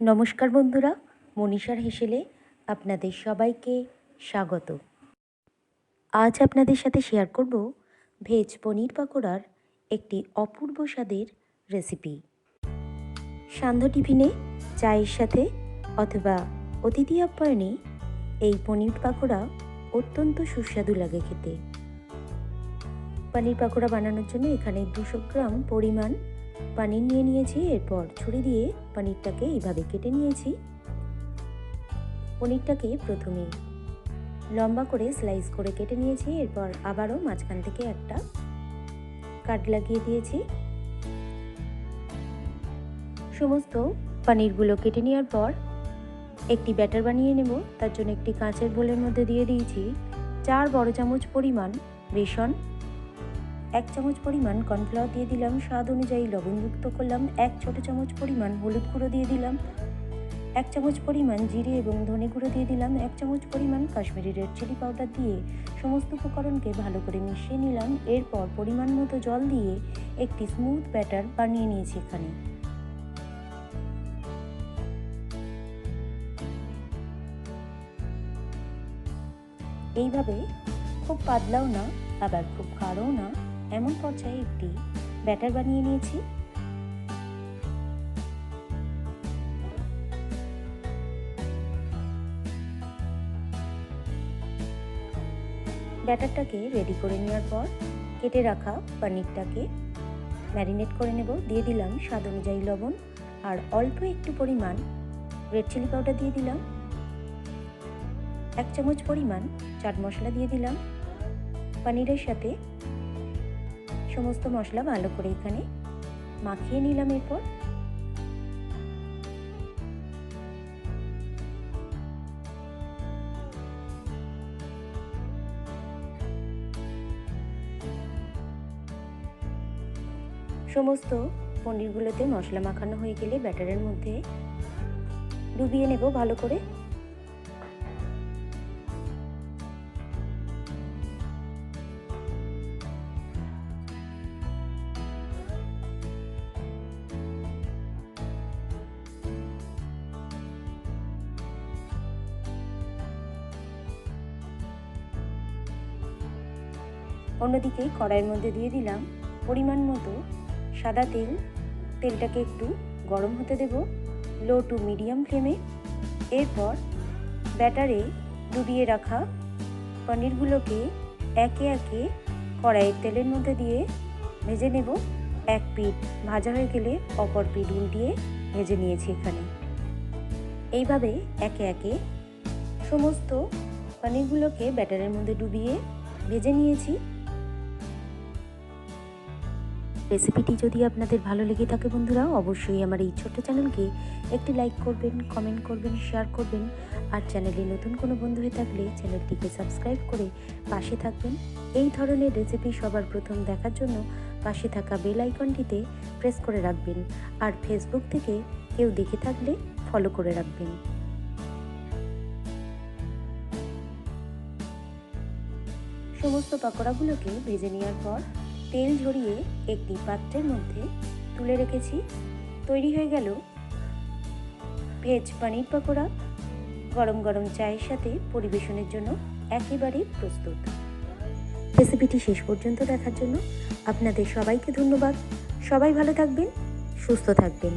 নমস্কার বন্ধুরা, মনীষার হেসেলে আপনাদের সবাইকে স্বাগত। আজ আপনাদের সাথে শেয়ার করব ভেজ পনির পাকোড়ার একটি অপূর্ব স্বাদের রেসিপি। সান্ধ্য টিফিনে, চায়ের সাথে অথবা অতিথি আপ্যায়নে এই পনির পাকোড়া অত্যন্ত সুস্বাদু লাগে খেতে। পনির পাকোড়া বানানোর জন্য এখানে 200 গ্রাম পরিমাণ পনির নিয়ে নিয়েছি। এরপর ছুরি দিয়ে পনিরটাকে এইভাবে কেটে নিয়েছি। পনিরটাকে প্রথমে লম্বা করে স্লাইস করে কেটে নিয়েছি। এরপর আবারও মাঝখান থেকে একটা কাট লাগিয়ে দিয়েছি। সমস্ত পনিরগুলো কেটে নেওয়ার পর একটি ব্যাটার বানিয়ে নেব। তার জন্য একটি কাঁচের বোলের মধ্যে দিয়ে দিয়েছি 4 বড় চামচ পরিমাণ বেসন, 1 চামচ পরিমাণ কর্নফ্লাওয়ার দিয়ে দিলাম, স্বাদ অনুযায়ী লবণ যুক্ত করলাম, 1 ছোট চামচ পরিমাণ হলুদ গুঁড়ো দিয়ে দিলাম, 1 চামচ পরিমাণ জিরে এবং ধনে গুঁড়ো দিয়ে দিলাম, 1 চামচ পরিমাণ কাশ্মীরি রেড চিলি পাউডার দিয়ে সমস্ত উপকরণকে ভালো করে মিশিয়ে নিলাম। এরপর পরিমাণ মতো জল দিয়ে একটি স্মুথ ব্যাটার বানিয়ে নিয়েছি। এখানে এইভাবে খুব পাতলাও না আবার খুব গাঢ়ও না, এমন পর্যায়ে একটি ব্যাটার বানিয়ে নিয়েছি। ব্যাটারটাকে রেডি করে নেওয়ার পর কেটে রাখা পনিরটাকে ম্যারিনেট করে নেব। দিয়ে দিলাম স্বাদ অনুযায়ী লবণ আর অল্প একটু পরিমাণ রেড চিলি পাউডার দিয়ে দিলাম, 1 চামচ পরিমাণ চাট মশলা দিয়ে দিলাম। পনিরের সাথে সমস্ত মশলা ভালো করে এখানে মাখিয়ে নিলাম। এরপর সমস্ত পনিরগুলোতে মশলা মাখানো হয়ে গেলে ব্যাটারের মধ্যে ডুবিয়ে নেব ভালো করে। অন্যদিকে কড়াইয়ের মধ্যে দিয়ে দিলাম পরিমাণ মতো সাদা তেল। তেলটাকে একটু গরম হতে দেব লো টু মিডিয়াম ফ্লেমে। এরপর ব্যাটারে ডুবিয়ে রাখা পনিরগুলোকে একে একে কড়াইয়ের তেলের মধ্যে দিয়ে ভেজে নেব। এক পিঠ ভাজা হয়ে গেলে অপর পিঠ উল্টিয়ে ভেজে নিয়েছি। এখানে এইভাবে একে একে সমস্ত পনিরগুলোকে ব্যাটারের মধ্যে ডুবিয়ে ভেজে নিয়েছি। রেসিপিটি যদি আপনাদের ভালো লেগে থাকে বন্ধুরা, অবশ্যই আমার এই ছোট্ট চ্যানেলকে একটি লাইক করবেন, কমেন্ট করবেন, শেয়ার করবেন। আর চ্যানেলে নতুন কোনো বন্ধু হয়ে থাকলে চ্যানেলটিকে সাবস্ক্রাইব করে পাশে থাকবেন। এই ধরনের রেসিপি সবার প্রথম দেখার জন্য পাশে থাকা বেল আইকনটিতে প্রেস করে রাখবেন। আর ফেসবুক থেকে কেউ দেখে থাকলে ফলো করে রাখবেন। সমস্ত পাকোড়াগুলোকে ভেজে নেওয়ার পর তেল ঝরিয়ে একটি পাত্রের মধ্যে তুলে রেখেছি। তৈরি হয়ে গেল ভেজ পনির পাকোড়া। গরম গরম চায়ের সাথে পরিবেশনের জন্য একেবারে প্রস্তুত। রেসিপিটি শেষ পর্যন্ত দেখার জন্য আপনাদের সবাইকে ধন্যবাদ। সবাই ভালো থাকবেন, সুস্থ থাকবেন।